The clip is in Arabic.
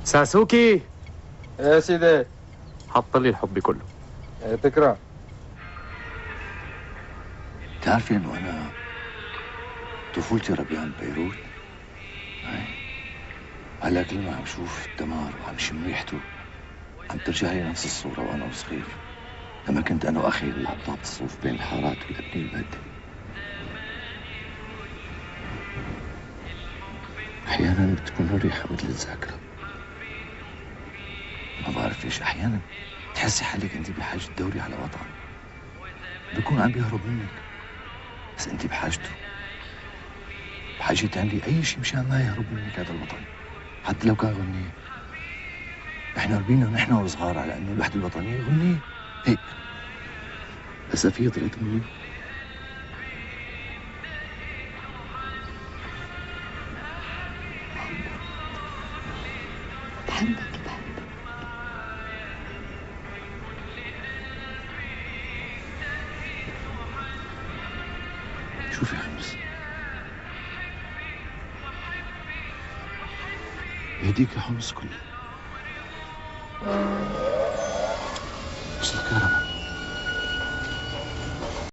ساسوكي، ايه يا سيدي. حط لي الحب كله. ايه تكرم. تعرفي انه انا طفولتي ربيان ببيروت. هلا كل ما عم شوف الدمار وعم شم ريحته عم ترجع لي نفس الصورة وانا وصغير، لما كنت انا واخي نلعب لعبة الصوف بين الحارات والابني المادي. احيانا بتكون الريحة مثل الذاكرة، ما بعرف ليش احيانا تحسي حالك انت بحاجة تدوري على وطن بكون عم بيهرب منك، بس انت بحاجته، بحاجة تعملي اي شيء مشان ما يهرب منك هذا الوطن، حتى لو كان غنية. احنا ربينا نحن وصغار على انه الوحدة الوطنية غنية هيك، هسا في طلعت مني. بحبك بحبك. شوفي حمص، يهديك يا حمص كله.